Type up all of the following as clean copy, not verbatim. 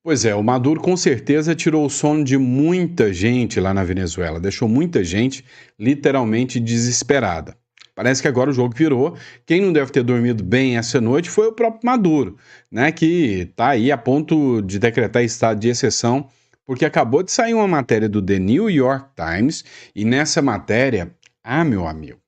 Pois é, o Maduro com certeza tirou o sono de muita gente lá na Venezuela, deixou muita gente literalmente desesperada. Parece que agora o jogo virou. Quem não deve ter dormido bem essa noite foi o próprio Maduro, né, que está aí a ponto de decretar estado de exceção, porque acabou de sair uma matéria do The New York Times e nessa matéria, meu amigo,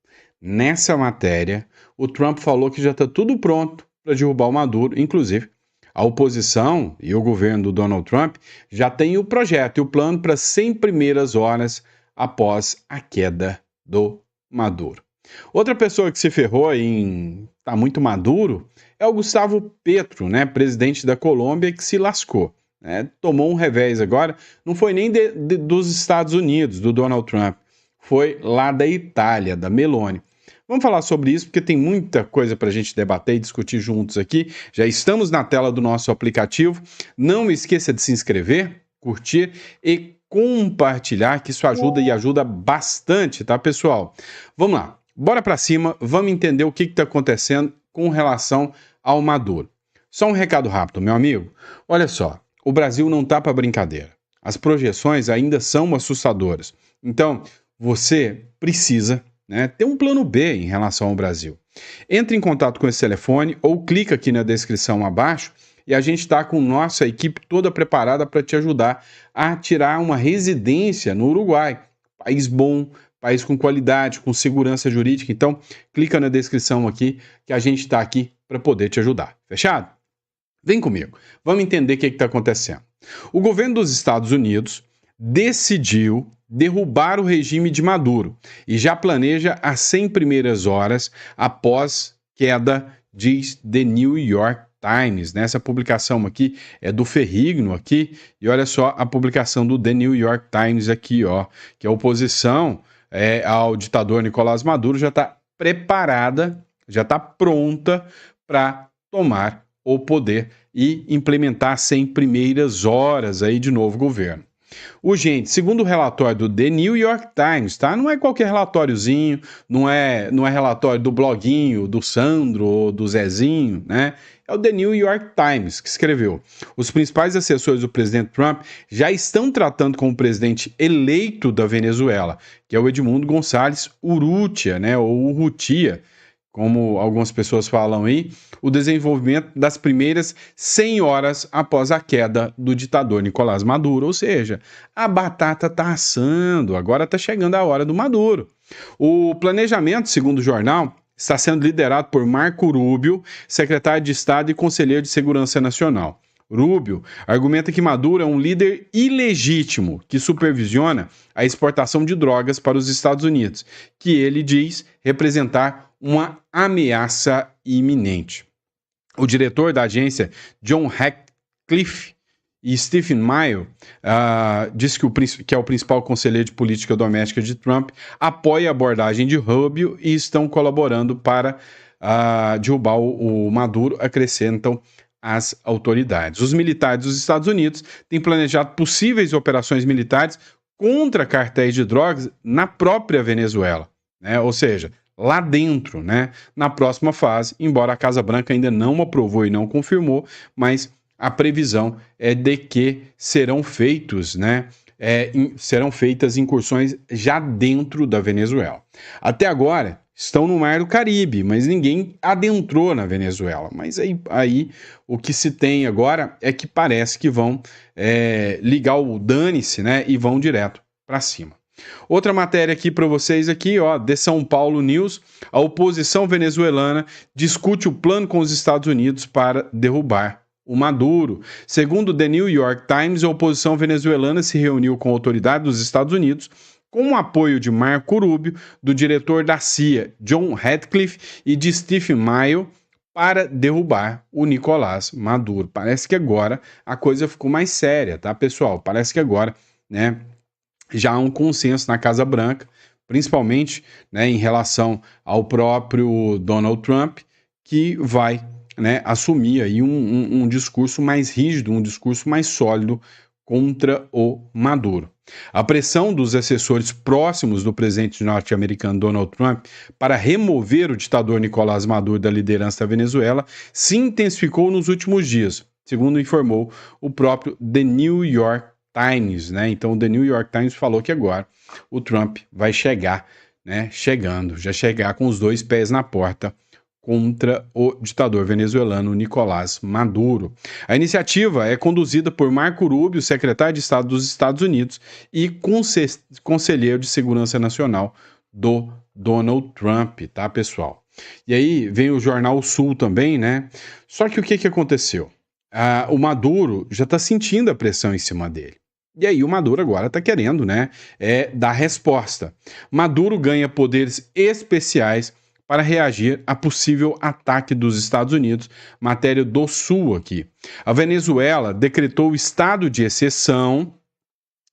nessa matéria o Trump falou que já está tudo pronto para derrubar o Maduro, inclusive a oposição e o governo do Donald Trump já têm o projeto e o plano para 100 primeiras horas após a queda do Maduro. Outra pessoa que se ferrou em tá muito maduro é o Gustavo Petro, né, presidente da Colômbia, que se lascou. Né, tomou um revés agora, não foi nem dos Estados Unidos, do Donald Trump, foi lá da Itália, da Meloni. Vamos falar sobre isso porque tem muita coisa para a gente debater e discutir juntos aqui. Já estamos na tela do nosso aplicativo. Não esqueça de se inscrever, curtir e compartilhar, que isso ajuda e ajuda bastante, tá, pessoal? Vamos lá, bora para cima, vamos entender o que está acontecendo com relação ao Maduro. Só um recado rápido, meu amigo. Olha só, o Brasil não tá para brincadeira. As projeções ainda são assustadoras. Então, você precisa, né, ter um plano B em relação ao Brasil. Entre em contato com esse telefone ou clica aqui na descrição abaixo e a gente está com nossa equipe toda preparada para te ajudar a tirar uma residência no Uruguai. País bom, país com qualidade, com segurança jurídica. Então, clica na descrição aqui que a gente está aqui para poder te ajudar. Fechado? Vem comigo. Vamos entender o que está acontecendo. O governo dos Estados Unidos decidiu derrubar o regime de Maduro e já planeja as 100 primeiras horas após queda, diz The New York Times. Né? Essa publicação aqui é do Ferrigno aqui, e olha só a publicação do The New York Times aqui, ó, que a oposição ao ditador Nicolás Maduro já está preparada, já está pronta para tomar o poder e implementar 100 primeiras horas aí de novo governo. Gente, segundo o relatório do The New York Times, tá? Não é qualquer relatóriozinho, não é relatório do bloguinho, do Sandro ou do Zezinho, né? É o The New York Times que escreveu. Os principais assessores do presidente Trump já estão tratando com o presidente eleito da Venezuela, que é o Edmundo Gonçalves Urrutia, né? Ou Urrutia, como algumas pessoas falam aí, o desenvolvimento das primeiras 100 horas após a queda do ditador Nicolás Maduro. Ou seja, a batata está assando, agora está chegando a hora do Maduro. O planejamento, segundo o jornal, está sendo liderado por Marco Rubio, secretário de Estado e conselheiro de Segurança Nacional. Rubio argumenta que Maduro é um líder ilegítimo que supervisiona a exportação de drogas para os Estados Unidos, que ele diz representar uma ameaça iminente. O diretor da agência, John Ratcliffe, e Stephen Maio, disse que é o principal conselheiro de política doméstica de Trump, apoia a abordagem de Rubio e estão colaborando para derrubar o Maduro, acrescentam as autoridades. Os militares dos Estados Unidos têm planejado possíveis operações militares contra cartéis de drogas na própria Venezuela, né? Ou seja, lá dentro, né? Na próxima fase, embora a Casa Branca ainda não aprovou e não confirmou, mas a previsão é de que serão feitos, né? Serão feitas incursões já dentro da Venezuela. Até agora, estão no Mar do Caribe, mas ninguém adentrou na Venezuela. Mas aí o que se tem agora é que parece que vão ligar o dane-se, né? E vão direto para cima. Outra matéria aqui para vocês aqui, ó, de São Paulo News, a oposição venezuelana discute o plano com os Estados Unidos para derrubar o Maduro. Segundo The New York Times, a oposição venezuelana se reuniu com a autoridade dos Estados Unidos com o apoio de Marco Rubio, do diretor da CIA, John Ratcliffe, e de Stephen Maio, para derrubar o Nicolás Maduro. Parece que agora a coisa ficou mais séria, tá, pessoal? Parece que agora, né, já há um consenso na Casa Branca, principalmente, né, em relação ao próprio Donald Trump, que vai, né, assumir aí um discurso mais rígido, um discurso mais sólido contra o Maduro. A pressão dos assessores próximos do presidente norte-americano Donald Trump para remover o ditador Nicolás Maduro da liderança da Venezuela se intensificou nos últimos dias, segundo informou o próprio The New York Times, né? Então o The New York Times falou que agora o Trump vai chegar, né? Já chegar com os 2 pés na porta contra o ditador venezuelano Nicolás Maduro. A iniciativa é conduzida por Marco Rubio, secretário de Estado dos Estados Unidos e conselheiro de Segurança Nacional do Donald Trump, tá, pessoal? E aí vem o Jornal Sul também, né? Só que o que aconteceu? O Maduro já está sentindo a pressão em cima dele. E aí o Maduro agora está querendo, né, dar resposta. Maduro ganha poderes especiais para reagir a possível ataque dos Estados Unidos, matéria do Sul aqui. A Venezuela decretou o estado de exceção,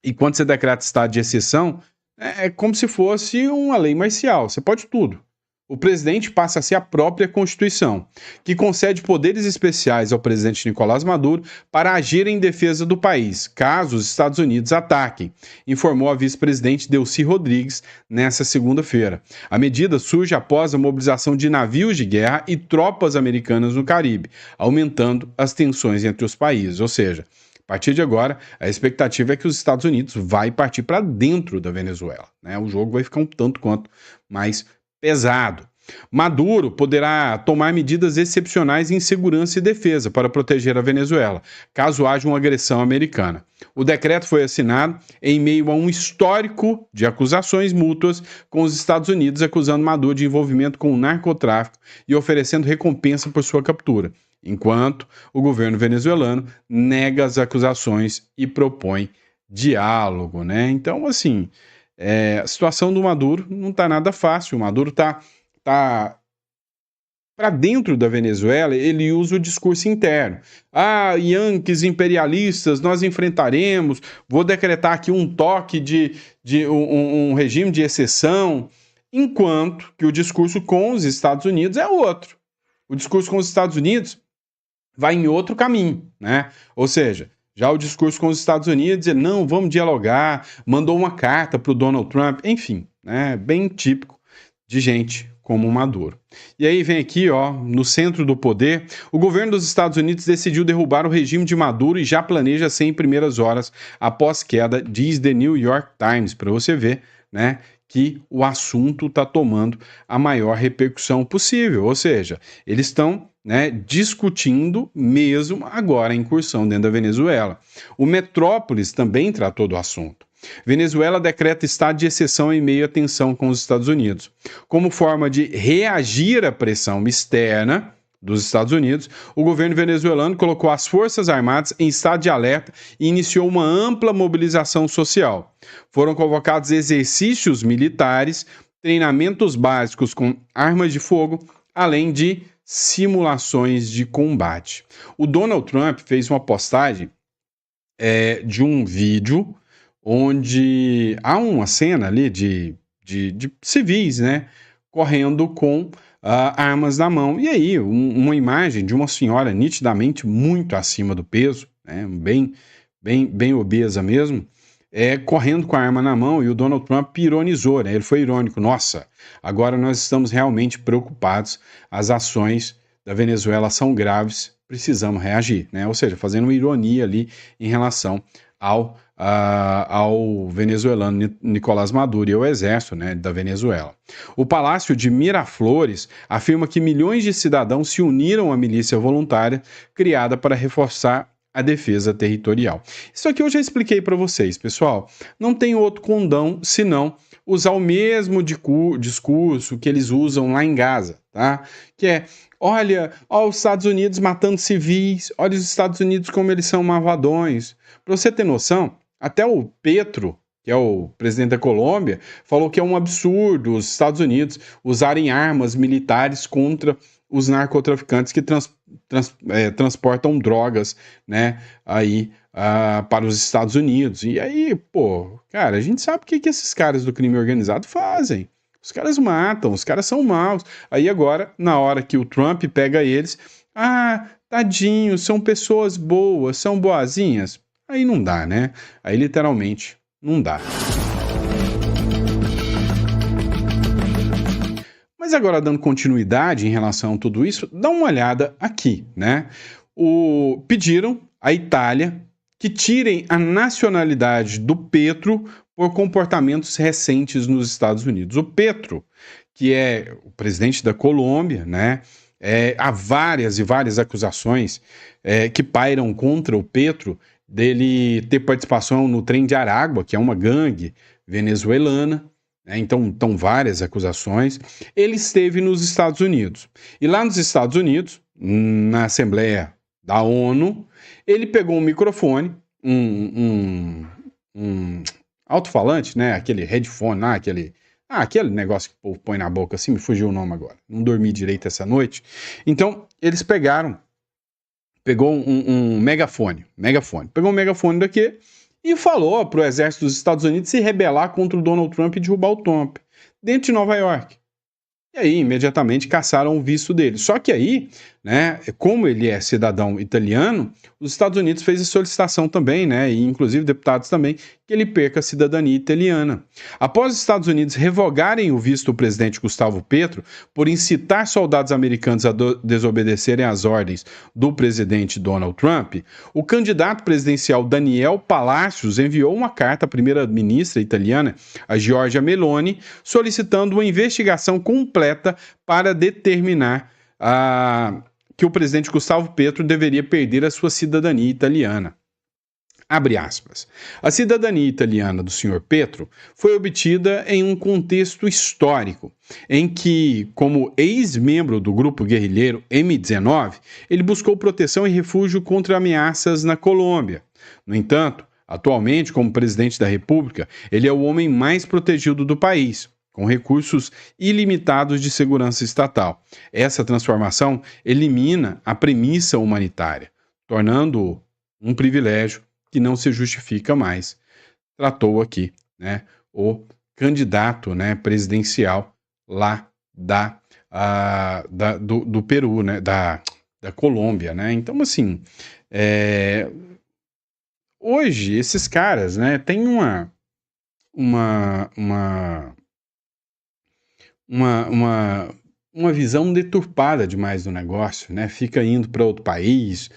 e quando você decreta estado de exceção, é como se fosse uma lei marcial, você pode tudo. O presidente passa a ser a própria Constituição, que concede poderes especiais ao presidente Nicolás Maduro para agir em defesa do país, caso os Estados Unidos ataquem, informou a vice-presidente Delcy Rodrigues nesta segunda-feira. A medida surge após a mobilização de navios de guerra e tropas americanas no Caribe, aumentando as tensões entre os países, ou seja, a partir de agora, a expectativa é que os Estados Unidos vai partir para dentro da Venezuela, né? O jogo vai ficar um tanto quanto mais pesado. Maduro poderá tomar medidas excepcionais em segurança e defesa para proteger a Venezuela, caso haja uma agressão americana. O decreto foi assinado em meio a um histórico de acusações mútuas com os Estados Unidos acusando Maduro de envolvimento com o narcotráfico e oferecendo recompensa por sua captura, enquanto o governo venezuelano nega as acusações e propõe diálogo, né? Então, assim, a situação do Maduro não está nada fácil. O Maduro está para dentro da Venezuela, ele usa o discurso interno. Yankees imperialistas, nós enfrentaremos, vou decretar aqui um toque de um regime de exceção, enquanto que o discurso com os Estados Unidos é outro. O discurso com os Estados Unidos vai em outro caminho, né? Ou seja, já o discurso com os Estados Unidos é não, vamos dialogar, mandou uma carta para o Donald Trump, enfim, né? Bem típico de gente como o Maduro. E aí vem aqui, ó, no centro do poder, o governo dos Estados Unidos decidiu derrubar o regime de Maduro e já planeja 100 primeiras horas após queda, diz The New York Times, para você ver, né, que o assunto está tomando a maior repercussão possível, ou seja, eles estão, né, discutindo mesmo agora a incursão dentro da Venezuela. O Metrópolis também tratou do assunto. Venezuela decreta estado de exceção em meio à tensão com os Estados Unidos. Como forma de reagir à pressão externa dos Estados Unidos, o governo venezuelano colocou as Forças Armadas em estado de alerta e iniciou uma ampla mobilização social. Foram convocados exercícios militares, treinamentos básicos com armas de fogo, além de simulações de combate. O Donald Trump fez uma postagem de um vídeo onde há uma cena ali de civis, né, correndo com armas na mão. E aí, uma imagem de uma senhora nitidamente muito acima do peso, né, bem obesa mesmo, correndo com a arma na mão, e o Donald Trump ironizou, né, ele foi irônico. Nossa, agora nós estamos realmente preocupados, as ações da Venezuela são graves, precisamos reagir, né? Ou seja, fazendo uma ironia ali em relação ao venezuelano Nicolás Maduro e ao exército, né, da Venezuela. O Palácio de Miraflores afirma que milhões de cidadãos se uniram à milícia voluntária criada para reforçar a defesa territorial. Isso aqui eu já expliquei para vocês, pessoal. Não tem outro condão senão usar o mesmo discurso que eles usam lá em Gaza, tá? Que é, olha os Estados Unidos matando civis, olha os Estados Unidos como eles são malvadões. Para você ter noção, até o Petro, que é o presidente da Colômbia, falou que é um absurdo os Estados Unidos usarem armas militares contra os narcotraficantes que transportam drogas, né, aí, para os Estados Unidos. E aí, pô, cara, a gente sabe o que esses caras do crime organizado fazem. Os caras matam, os caras são maus. Aí agora, na hora que o Trump pega eles, tadinhos, são pessoas boas, são boazinhas. Aí não dá, né? Aí literalmente não dá. Mas agora, dando continuidade em relação a tudo isso, dá uma olhada aqui, né? pediram à Itália que tirem a nacionalidade do Petro por comportamentos recentes nos Estados Unidos. O Petro, que é o presidente da Colômbia, né? Há várias e várias acusações que pairam contra o Petro dele ter participação no Trem de Aragua, que é uma gangue venezuelana, né? Então, várias acusações. Ele esteve nos Estados Unidos. E lá nos Estados Unidos, na Assembleia da ONU, ele pegou um microfone, um alto-falante, né? Aquele headphone lá, aquele negócio que o povo põe na boca assim, me fugiu o nome agora. Não dormi direito essa noite. Então, eles pegou um megafone. Pegou um megafone daqui e falou para o exército dos Estados Unidos se rebelar contra o Donald Trump e derrubar o Trump, dentro de Nova York. E aí, imediatamente, caçaram o visto dele. Só que aí, né, como ele é cidadão italiano, os Estados Unidos fez a solicitação também, né, e inclusive deputados também, que ele perca a cidadania italiana. Após os Estados Unidos revogarem o visto do presidente Gustavo Petro por incitar soldados americanos a desobedecerem às ordens do presidente Donald Trump, o candidato presidencial Daniel Palacios enviou uma carta à primeira-ministra italiana, a Giorgia Meloni, solicitando uma investigação completa para determinar que o presidente Gustavo Petro deveria perder a sua cidadania italiana. Abre aspas. A cidadania italiana do senhor Petro foi obtida em um contexto histórico, em que, como ex-membro do grupo guerrilheiro M19, ele buscou proteção e refúgio contra ameaças na Colômbia. No entanto, atualmente, como presidente da República, ele é o homem mais protegido do país, com recursos ilimitados de segurança estatal. Essa transformação elimina a premissa humanitária, tornando-o um privilégio que não se justifica mais. Tratou aqui, né, o candidato, né, presidencial lá do Peru, né, da Colômbia, né? Então, assim, hoje esses caras, né, têm uma visão deturpada demais do negócio, né? Fica indo para outro país,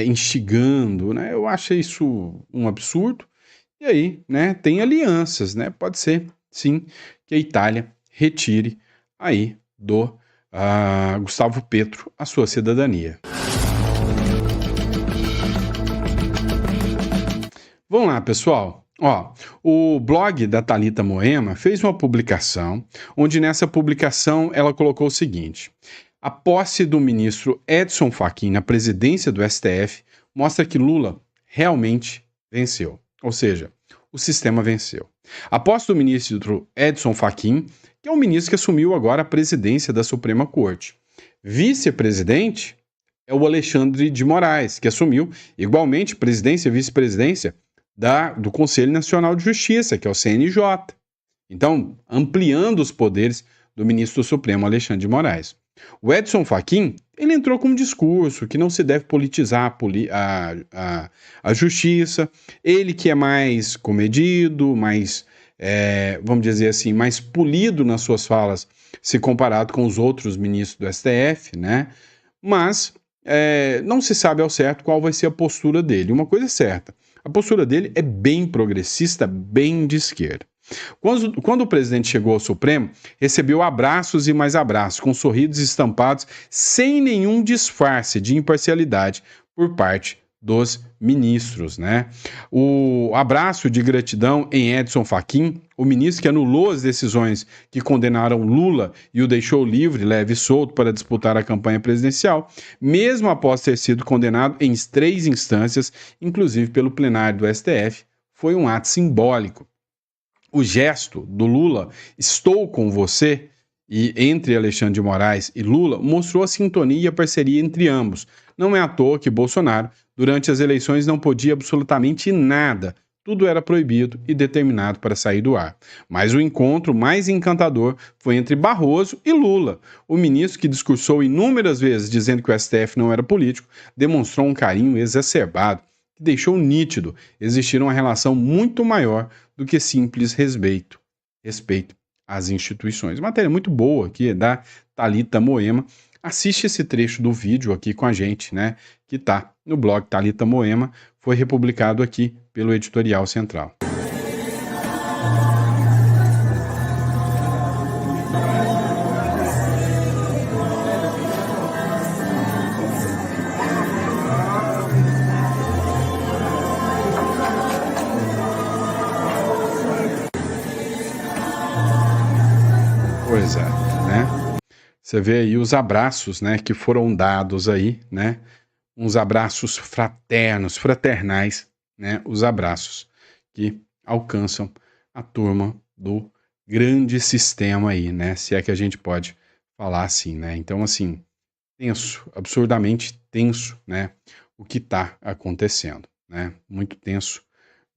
instigando, né? Eu acho isso um absurdo. E aí, né, tem alianças, né? Pode ser, sim, que a Itália retire aí do Gustavo Petro a sua cidadania. Vamos lá, pessoal. Ó, o blog da Thalita Moema fez uma publicação, onde nessa publicação ela colocou o seguinte: a posse do ministro Edson Fachin na presidência do STF mostra que Lula realmente venceu. Ou seja, o sistema venceu. A posse do ministro Edson Fachin, que é o ministro que assumiu agora a presidência da Suprema Corte. Vice-presidente é o Alexandre de Moraes, que assumiu igualmente presidência e vice-presidência do Conselho Nacional de Justiça, que é o CNJ. Então, ampliando os poderes do ministro Supremo Alexandre de Moraes. O Edson Fachin, ele entrou com um discurso que não se deve politizar a justiça, ele que é mais comedido, mais, vamos dizer assim, mais polido nas suas falas, se comparado com os outros ministros do STF, né? Mas não se sabe ao certo qual vai ser a postura dele. Uma coisa é certa, a postura dele é bem progressista, bem de esquerda. Quando o presidente chegou ao Supremo, recebeu abraços e mais abraços, com sorrisos estampados, sem nenhum disfarce de imparcialidade por parte dos ministros, né? O abraço de gratidão em Edson Fachin, o ministro que anulou as decisões que condenaram Lula e o deixou livre, leve e solto para disputar a campanha presidencial, mesmo após ter sido condenado em 3 instâncias, inclusive pelo plenário do STF, foi um ato simbólico. O gesto do Lula, estou com você, e entre Alexandre de Moraes e Lula, mostrou a sintonia e a parceria entre ambos. Não é à toa que Bolsonaro, durante as eleições, não podia absolutamente nada. Tudo era proibido e determinado para sair do ar. Mas o encontro mais encantador foi entre Barroso e Lula. O ministro, que discursou inúmeras vezes dizendo que o STF não era político, demonstrou um carinho exacerbado, que deixou nítido existir uma relação muito maior do que simples respeito às instituições. Matéria muito boa aqui da Thalita Moema, assiste esse trecho do vídeo aqui com a gente, né? Que tá no blog Thalita Moema, foi republicado aqui pelo Editorial Central. Pois é, né? Você vê aí os abraços, né, que foram dados aí, né? Uns abraços fraternos, fraternais, né? Os abraços que alcançam a turma do grande sistema aí, né? Se é que a gente pode falar assim, né? Então, assim, tenso, absurdamente tenso, né? O que está acontecendo, né? Muito tenso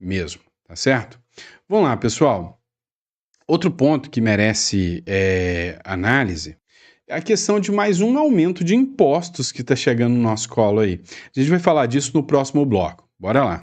mesmo, tá certo? Vamos lá, pessoal. Outro ponto que merece análise é a questão de mais um aumento de impostos que está chegando no nosso colo aí. A gente vai falar disso no próximo bloco. Bora lá.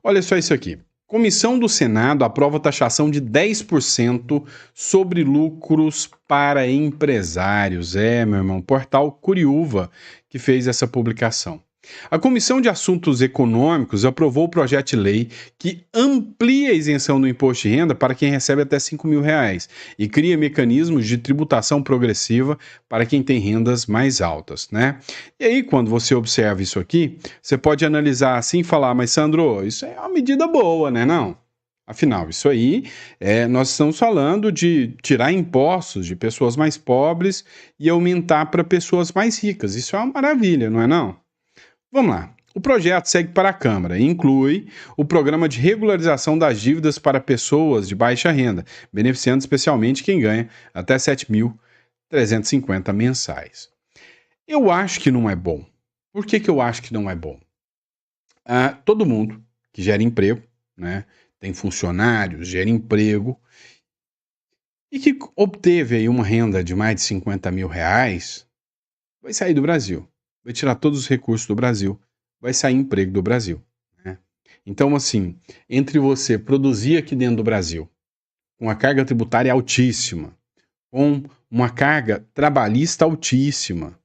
Olha só isso aqui. Comissão do Senado aprova taxação de 10% sobre lucros para empresários. Meu irmão, portal Curiúva que fez essa publicação. A Comissão de Assuntos Econômicos aprovou o projeto de lei que amplia a isenção do imposto de renda para quem recebe até R$ 5.000 e cria mecanismos de tributação progressiva para quem tem rendas mais altas, né? E aí, quando você observa isso aqui, você pode analisar assim e falar, mas Sandro, isso é uma medida boa, né? Não. Afinal, isso aí, nós estamos falando de tirar impostos de pessoas mais pobres e aumentar para pessoas mais ricas. Isso é uma maravilha, não é não? Vamos lá. O projeto segue para a Câmara e inclui o programa de regularização das dívidas para pessoas de baixa renda, beneficiando especialmente quem ganha até R$ 7.350 mensais. Eu acho que não é bom. Por que eu acho que não é bom? Todo mundo que gera emprego, né, tem funcionários, gera emprego, e que obteve aí uma renda de mais de R$ 50.000, vai sair do Brasil. Vai tirar todos os recursos do Brasil, vai sair emprego do Brasil, né? Então, assim, entre você produzir aqui dentro do Brasil, com uma carga tributária altíssima, com uma carga trabalhista altíssima,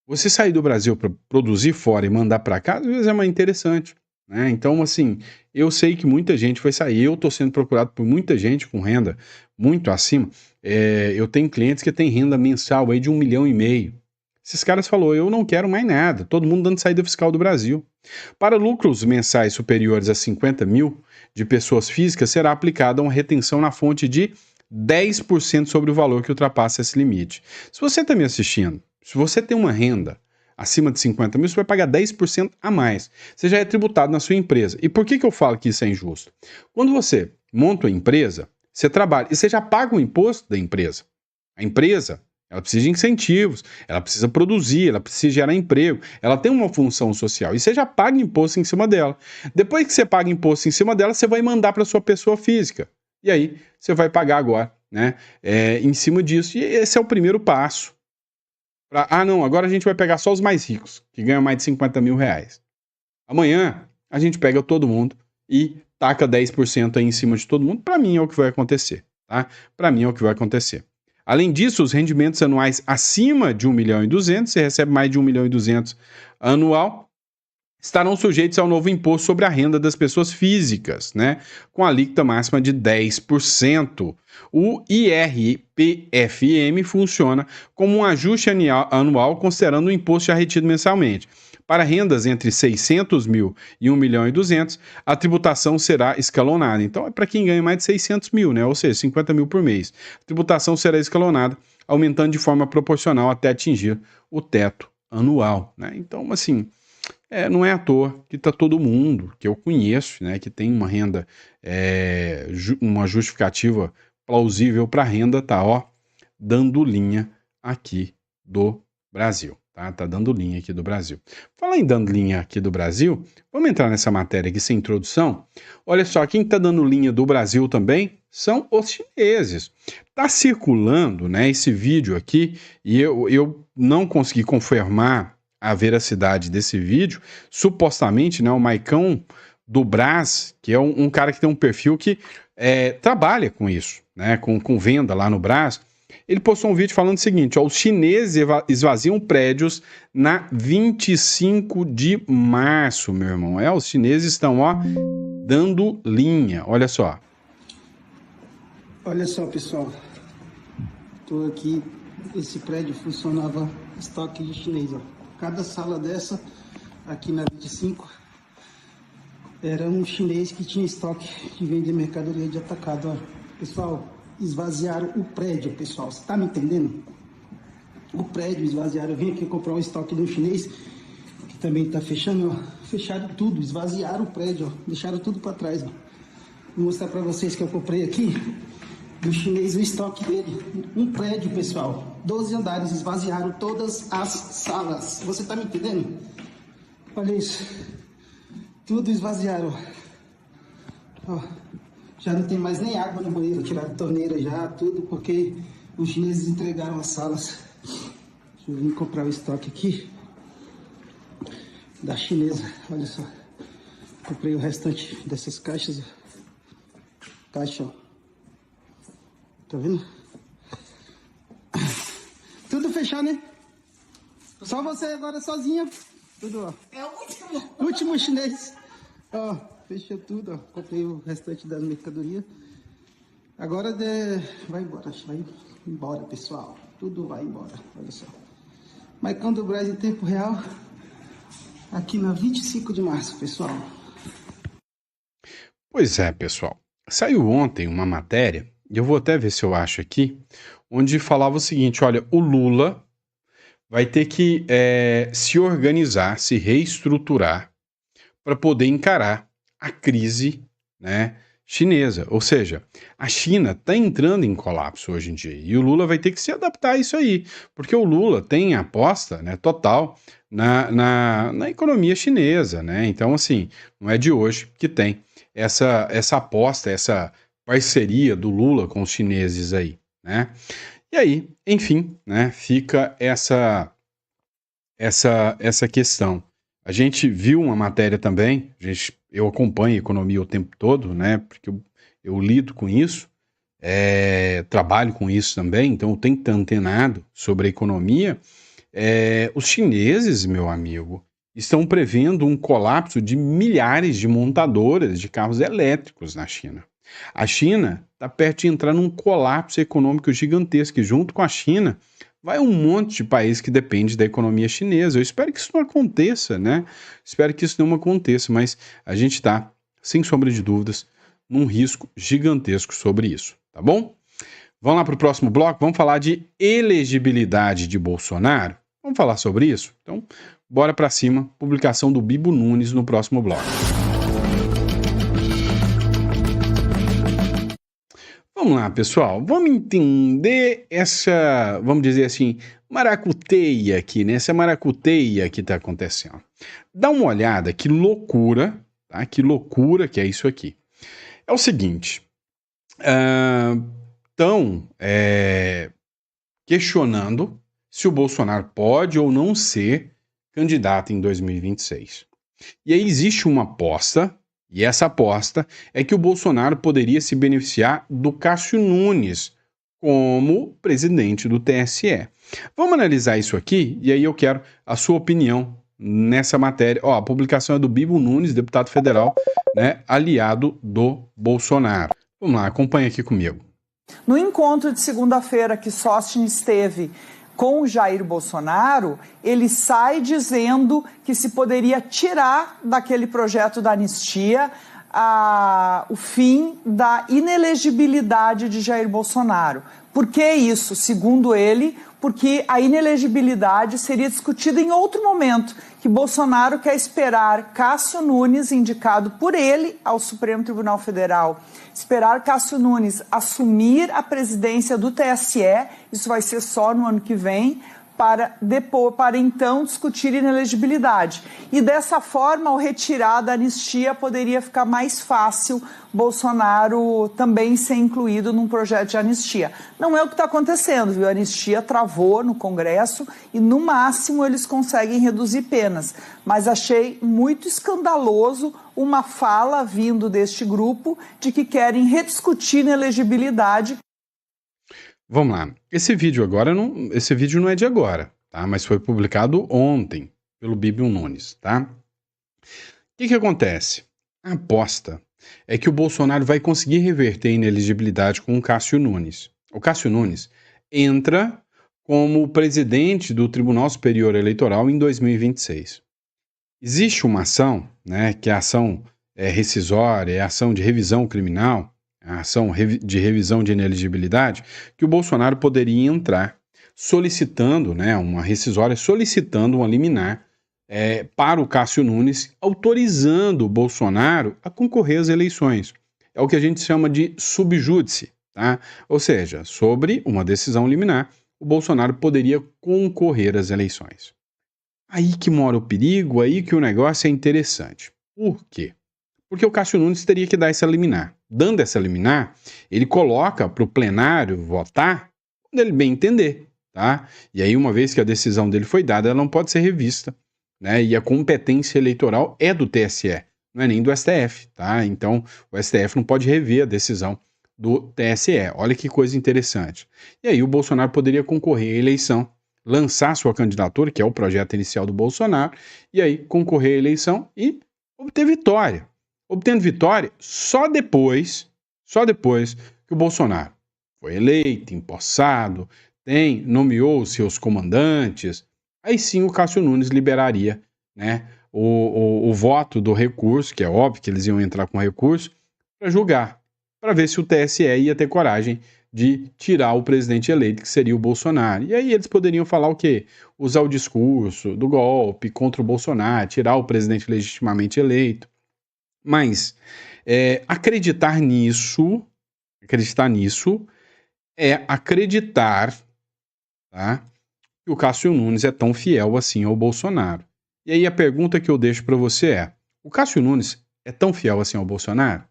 você sair do Brasil para produzir fora e mandar para cá, às vezes é mais interessante, né? Então, assim, eu sei que muita gente vai sair, eu estou sendo procurado por muita gente com renda muito acima. Eu tenho clientes que têm renda mensal aí de R$ 1,5 milhão. Esses caras falaram, eu não quero mais nada, todo mundo dando saída fiscal do Brasil. Para lucros mensais superiores a 50 mil de pessoas físicas, será aplicada uma retenção na fonte de 10% sobre o valor que ultrapassa esse limite. Se você está me assistindo, se você tem uma renda acima de 50 mil, você vai pagar 10% a mais. Você já é tributado na sua empresa. E por que eu falo que isso é injusto? Quando você monta uma empresa, você trabalha e você já paga o imposto da empresa. A empresa, ela precisa de incentivos, ela precisa produzir, ela precisa gerar emprego, ela tem uma função social e você já paga imposto em cima dela. Depois que você paga imposto em cima dela, você vai mandar para sua pessoa física. E aí você vai pagar agora, né? Em cima disso. E esse é o primeiro passo. Não, agora a gente vai pegar só os mais ricos, que ganham mais de R$ 50 mil. Amanhã a gente pega todo mundo e taca 10% aí em cima de todo mundo. Para mim é o que vai acontecer, tá? Para mim é o que vai acontecer. Além disso, os rendimentos anuais acima de 1,2 milhão, você recebe mais de 1,2 milhão anual, estarão sujeitos ao novo imposto sobre a renda das pessoas físicas, né? Com a alíquota máxima de 10%. O IRPFM funciona como um ajuste anual considerando o imposto já retido mensalmente. Para rendas entre 600 mil e 1,2 milhão, a tributação será escalonada. Então, é para quem ganha mais de 600 mil, né? Ou seja, 50 mil por mês. A tributação será escalonada, aumentando de forma proporcional até atingir o teto anual, né? Então, assim, não é à toa que está todo mundo que eu conheço, né, que tem uma renda, uma justificativa plausível para a renda, tá, dando linha aqui do Brasil. Tá dando linha aqui do Brasil. Fala em dando linha aqui do Brasil, vamos entrar nessa matéria aqui sem introdução. Olha só, quem está dando linha do Brasil também são os chineses. Está circulando, né, esse vídeo aqui, e eu não consegui confirmar a veracidade desse vídeo. Supostamente, né, o Maicão do Brás, que é um cara que tem um perfil que trabalha com isso, né, com venda lá no Brás. Ele postou um vídeo falando o seguinte, ó, os chineses esvaziam prédios na 25 de março, meu irmão. Os chineses estão, ó, dando linha, olha só. Olha só, pessoal, tô aqui, esse prédio funcionava estoque de chinês, ó. Cada sala dessa, aqui na 25, era um chinês que tinha estoque de vender mercadoria de atacado, ó. Pessoal, esvaziaram o prédio, pessoal, você tá me entendendo? O prédio esvaziaram, eu vim aqui comprar um estoque de um chinês, que também tá fechando, ó. Fecharam tudo, esvaziaram o prédio, ó. Deixaram tudo para trás, ó. Vou mostrar para vocês que eu comprei aqui do chinês o estoque dele. Um prédio, pessoal, 12 andares, esvaziaram todas as salas. Você tá me entendendo? Olha isso. Tudo esvaziaram. Ó, já não tem mais nem água no banheiro, tiraram a torneira já, tudo, porque os chineses entregaram as salas. Deixa eu vir comprar o estoque aqui da chinesa, olha só. Comprei o restante dessas caixas, ó. Caixa, ó. Tá vendo? Tudo fechado, né? Só você agora sozinha. Tudo, ó. É o último. Último chinês. Ó, fechou tudo, ó. Comprei o restante da mercadoria. Agora vai embora. Vai embora, pessoal. Tudo vai embora. Olha só. Maicon do Brás em tempo real. Aqui na 25 de março, pessoal. Pois é, pessoal. Saiu ontem uma matéria, e eu vou até ver se eu acho aqui, onde falava o seguinte, olha, o Lula vai ter que se organizar, se reestruturar para poder encarar a crise, né, chinesa. Ou seja, a China está entrando em colapso hoje em dia e o Lula vai ter que se adaptar a isso aí, porque o Lula tem aposta, né, total na economia chinesa, né? Então, assim, não é de hoje que tem essa aposta, essa parceria do Lula com os chineses aí, né? E aí, enfim, né, fica essa questão. A gente viu uma matéria também, eu acompanho a economia o tempo todo, né, porque eu lido com isso, trabalho com isso também, então eu tenho que estar antenado sobre a economia. Os chineses, meu amigo, estão prevendo um colapso de milhares de montadoras de carros elétricos na China. A China está perto de entrar num colapso econômico gigantesco e junto com a China vai um monte de país que depende da economia chinesa. Eu espero que isso não aconteça, né? Espero que isso não aconteça, mas a gente está, sem sombra de dúvidas, num risco gigantesco sobre isso, tá bom? Vamos lá para o próximo bloco, vamos falar de elegibilidade de Bolsonaro? Vamos falar sobre isso? Então, bora para cima, publicação do Bibo Nunes no próximo bloco. Vamos lá, pessoal, vamos entender essa, vamos dizer assim, maracuteia aqui, né? Essa maracuteia que está acontecendo. Dá uma olhada, que loucura, tá? Que loucura que é isso aqui. É o seguinte, estão questionando se o Bolsonaro pode ou não ser candidato em 2026. E aí existe uma aposta, e essa aposta é que o Bolsonaro poderia se beneficiar do Cássio Nunes como presidente do TSE. Vamos analisar isso aqui, e aí eu quero a sua opinião nessa matéria. Ó, a publicação é do Bibo Nunes, deputado federal, né, aliado do Bolsonaro. Vamos lá, acompanha aqui comigo. No encontro de segunda-feira que Sóstenes teve com o Jair Bolsonaro, ele sai dizendo que se poderia tirar daquele projeto da anistia o fim da inelegibilidade de Jair Bolsonaro. Por que isso? Segundo ele, porque a inelegibilidade seria discutida em outro momento, que Bolsonaro quer esperar Cássio Nunes, indicado por ele ao Supremo Tribunal Federal, esperar Cássio Nunes assumir a presidência do TSE, isso vai ser só no ano que vem, para então discutir inelegibilidade. E dessa forma, ao retirar da anistia, poderia ficar mais fácil Bolsonaro também ser incluído num projeto de anistia. Não é o que está acontecendo, viu? A anistia travou no Congresso e, no máximo, eles conseguem reduzir penas. Mas achei muito escandaloso uma fala vindo deste grupo de que querem rediscutir inelegibilidade. Vamos lá. Esse vídeo não é de agora, tá? Mas foi publicado ontem pelo Bíblia Nunes, tá? O que acontece? A aposta é que o Bolsonaro vai conseguir reverter a inelegibilidade com o Cássio Nunes. O Cássio Nunes entra como presidente do Tribunal Superior Eleitoral em 2026. Existe uma ação, né, que é a ação rescisória, é a ação de revisão criminal, a ação de revisão de inelegibilidade, que o Bolsonaro poderia entrar solicitando, né, uma rescisória, solicitando uma liminar para o Cássio Nunes, autorizando o Bolsonaro a concorrer às eleições. É o que a gente chama de subjúdice, tá? Ou seja, sobre uma decisão liminar, o Bolsonaro poderia concorrer às eleições. Aí que mora o perigo, aí que o negócio é interessante. Por quê? Porque o Cássio Nunes teria que dar essa liminar. Dando essa liminar, ele coloca para o plenário votar quando ele bem entender, tá? E aí, uma vez que a decisão dele foi dada, ela não pode ser revista, né? E a competência eleitoral é do TSE, não é nem do STF, tá? Então, o STF não pode rever a decisão do TSE. Olha que coisa interessante. E aí, o Bolsonaro poderia concorrer à eleição, lançar sua candidatura, que é o projeto inicial do Bolsonaro, e aí concorrer à eleição e obter vitória. Obtendo vitória só depois que o Bolsonaro foi eleito, empossado, nomeou seus comandantes, aí sim o Cássio Nunes liberaria, né, o voto do recurso, que é óbvio que eles iam entrar com recurso, para julgar, para ver se o TSE ia ter coragem de tirar o presidente eleito, que seria o Bolsonaro. E aí eles poderiam falar o quê? Usar o discurso do golpe contra o Bolsonaro, tirar o presidente legitimamente eleito. Mas acreditar nisso é acreditar, tá, que o Cássio Nunes é tão fiel assim ao Bolsonaro. E aí a pergunta que eu deixo para você é: o Cássio Nunes é tão fiel assim ao Bolsonaro?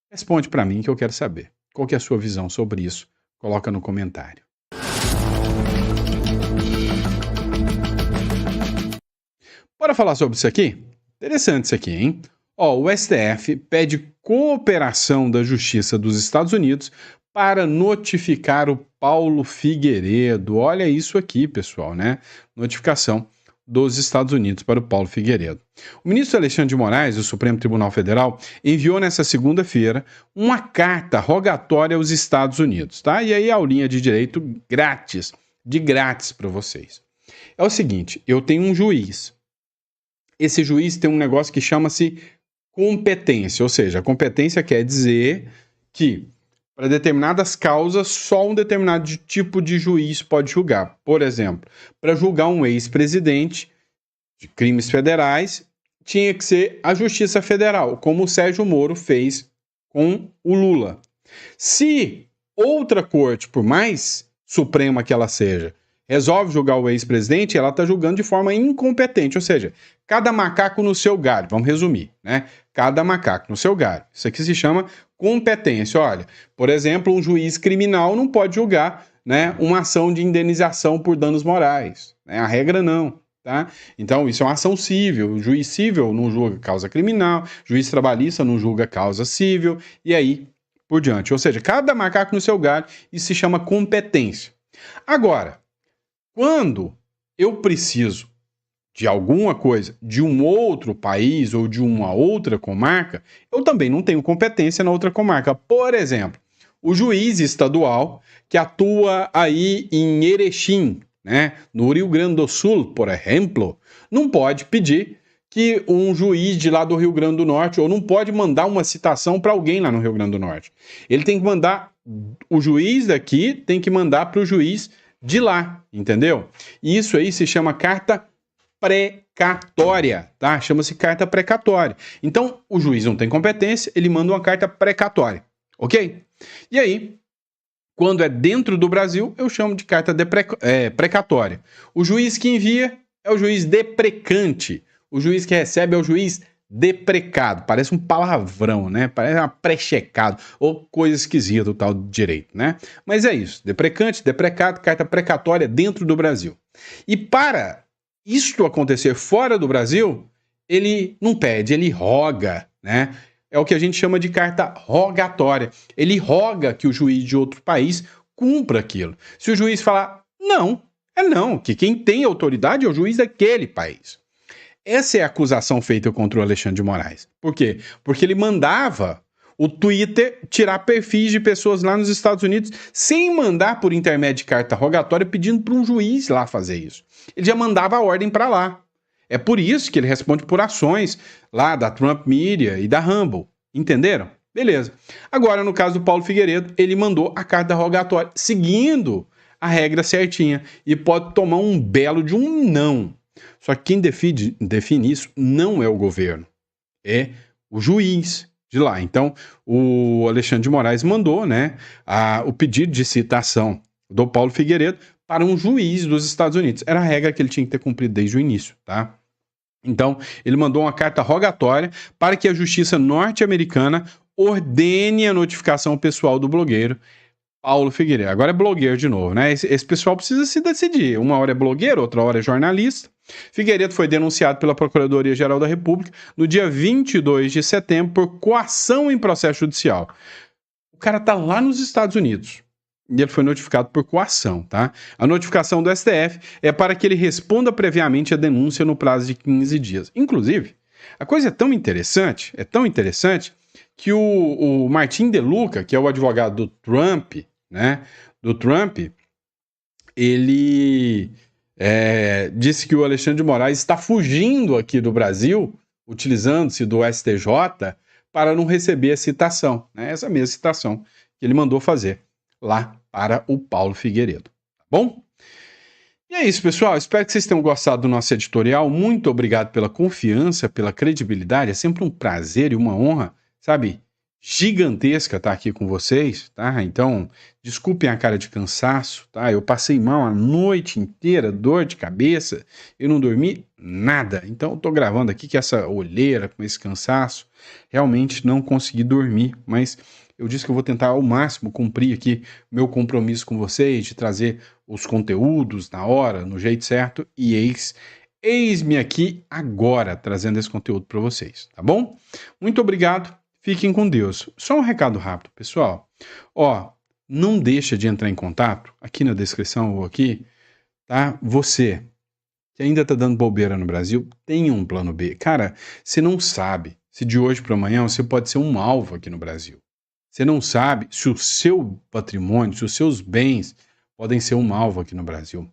Responde para mim que eu quero saber. Qual que é a sua visão sobre isso? Coloca no comentário. Bora falar sobre isso aqui? Interessante isso aqui, hein? O STF pede cooperação da Justiça dos Estados Unidos para notificar o Paulo Figueiredo. Olha isso aqui, pessoal, né? Notificação dos Estados Unidos para o Paulo Figueiredo. O ministro Alexandre de Moraes, do Supremo Tribunal Federal, enviou nesta segunda-feira uma carta rogatória aos Estados Unidos, tá? E aí a aulinha de direito de grátis para vocês. É o seguinte, eu tenho um juiz. Esse juiz tem um negócio que chama-se competência, ou seja, a competência quer dizer que para determinadas causas só um determinado tipo de juiz pode julgar. Por exemplo, para julgar um ex-presidente de crimes federais, tinha que ser a Justiça Federal, como o Sérgio Moro fez com o Lula. Se outra corte, por mais suprema que ela seja, resolve julgar o ex-presidente, ela está julgando de forma incompetente, ou seja, cada macaco no seu galho, vamos resumir, né? Cada macaco no seu galho. Isso aqui se chama competência. Olha, por exemplo, um juiz criminal não pode julgar, né, uma ação de indenização por danos morais, né? A regra não, tá? Então, isso é uma ação civil. O juiz civil não julga causa criminal, o juiz trabalhista não julga causa civil, e aí por diante. Ou seja, cada macaco no seu galho, isso se chama competência. Agora, quando eu preciso de alguma coisa de um outro país ou de uma outra comarca, eu também não tenho competência na outra comarca. Por exemplo, o juiz estadual que atua aí em Erechim, né, no Rio Grande do Sul, por exemplo, não pode pedir que um juiz de lá do Rio Grande do Norte, ou não pode mandar uma citação para alguém lá no Rio Grande do Norte. Ele tem que mandar, o juiz daqui tem que mandar para o juiz de lá, entendeu? E isso aí se chama carta precatória, tá? Chama-se carta precatória. Então, o juiz não tem competência, ele manda uma carta precatória, ok? E aí, Quando é dentro do Brasil, eu chamo de carta precatória. O juiz que envia é o juiz deprecante. O juiz que recebe é o juiz deprecado. Parece um palavrão, né? Parece uma pré-checado ou coisa esquisita, o tal de direito, né? Mas é isso. Deprecante, deprecado, carta precatória dentro do Brasil. E para isto acontecer fora do Brasil, ele não pede, ele roga, né? É o que a gente chama de carta rogatória. Ele roga que o juiz de outro país cumpra aquilo. Se o juiz falar não, é não, que quem tem autoridade é o juiz daquele país. Essa é a acusação feita contra o Alexandre de Moraes. Por quê? Porque ele mandava o Twitter tirar perfis de pessoas lá nos Estados Unidos sem mandar por intermédio de carta rogatória pedindo para um juiz lá fazer isso. Ele já mandava a ordem para lá. É por isso que ele responde por ações lá da Trump Media e da Rumble. Entenderam? Beleza. Agora, no caso do Paulo Figueiredo, ele mandou a carta rogatória seguindo a regra certinha e pode tomar um belo de um não. Só que quem define isso não é o governo, é o juiz de lá. Então, o Alexandre de Moraes mandou, né, o pedido de citação do Paulo Figueiredo para um juiz dos Estados Unidos. Era a regra que ele tinha que ter cumprido desde o início, tá? Então, ele mandou uma carta rogatória para que a justiça norte-americana ordene a notificação pessoal do blogueiro Paulo Figueiredo. Agora é blogueiro de novo, né? Esse pessoal precisa se decidir. Uma hora é blogueiro, outra hora é jornalista. Figueiredo foi denunciado pela Procuradoria-Geral da República no dia 22 de setembro por coação em processo judicial. O cara tá lá nos Estados Unidos. E ele foi notificado por coação, tá? A notificação do STF é para que ele responda previamente a denúncia no prazo de 15 dias. Inclusive, a coisa é tão interessante que o Martin De Luca, que é o advogado do Trump, né? Do Trump, ele disse que o Alexandre de Moraes está fugindo aqui do Brasil, utilizando-se do STJ, para não receber a citação, né? Essa mesma citação que ele mandou fazer lá para o Paulo Figueiredo, tá bom? E é isso, pessoal. Espero que vocês tenham gostado do nosso editorial. Muito obrigado pela confiança, pela credibilidade. É sempre um prazer e uma honra, sabe, gigantesca estar aqui com vocês, tá? Então, desculpem a cara de cansaço, tá? Eu passei mal a noite inteira, dor de cabeça, eu não dormi nada. Então, eu tô gravando aqui com essa olheira, com esse cansaço. Realmente não consegui dormir, mas eu disse que eu vou tentar ao máximo cumprir aqui meu compromisso com vocês, de trazer os conteúdos na hora, no jeito certo, e eis-me aqui agora, trazendo esse conteúdo para vocês, tá bom? Muito obrigado, fiquem com Deus. Só um recado rápido, pessoal. Não deixa de entrar em contato, aqui na descrição ou aqui, tá? Você que ainda tá dando bobeira no Brasil, tenha um plano B. Cara, você não sabe se de hoje para amanhã você pode ser um alvo aqui no Brasil. Você não sabe se o seu patrimônio, se os seus bens podem ser um alvo aqui no Brasil.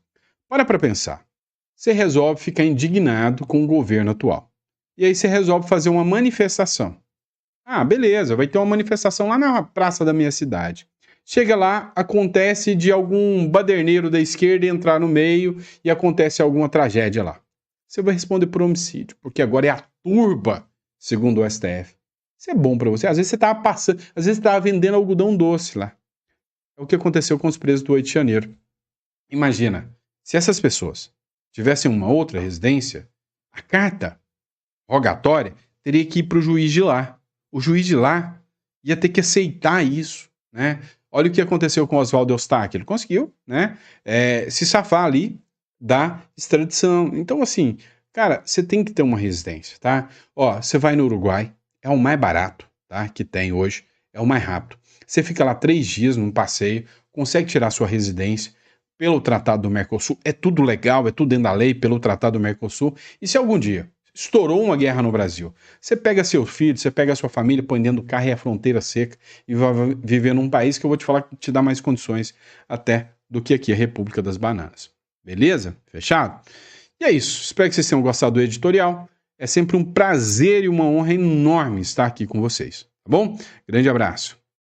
Para pensar. Você resolve ficar indignado com o governo atual. E aí você resolve fazer uma manifestação. Ah, beleza, vai ter uma manifestação lá na praça da minha cidade. Chega lá, acontece de algum baderneiro da esquerda entrar no meio e acontece alguma tragédia lá. Você vai responder por homicídio, porque agora é a turba, segundo o STF. Isso é bom pra você. Às vezes você tava passando, às vezes você tava vendendo algodão doce lá. É o que aconteceu com os presos do 8 de janeiro. Imagina, se essas pessoas tivessem uma outra residência, a carta rogatória teria que ir pro juiz de lá. O juiz de lá ia ter que aceitar isso, né? Olha o que aconteceu com Oswaldo Eustáquio. Ele conseguiu, né? Se safar ali da extradição. Então, assim, cara, você tem que ter uma residência, tá? Você vai no Uruguai, é o mais barato, tá? Que tem hoje, é o mais rápido. Você fica lá 3 dias num passeio, consegue tirar sua residência pelo Tratado do Mercosul, é tudo legal, é tudo dentro da lei pelo Tratado do Mercosul. E se algum dia estourou uma guerra no Brasil, você pega seu filho, você pega a sua família, põe dentro do carro e a fronteira seca e vai viver num país que eu vou te falar que te dá mais condições até do que aqui a República das Bananas. Beleza? Fechado? E é isso. Espero que vocês tenham gostado do editorial. É sempre um prazer e uma honra enorme estar aqui com vocês, tá bom? Grande abraço.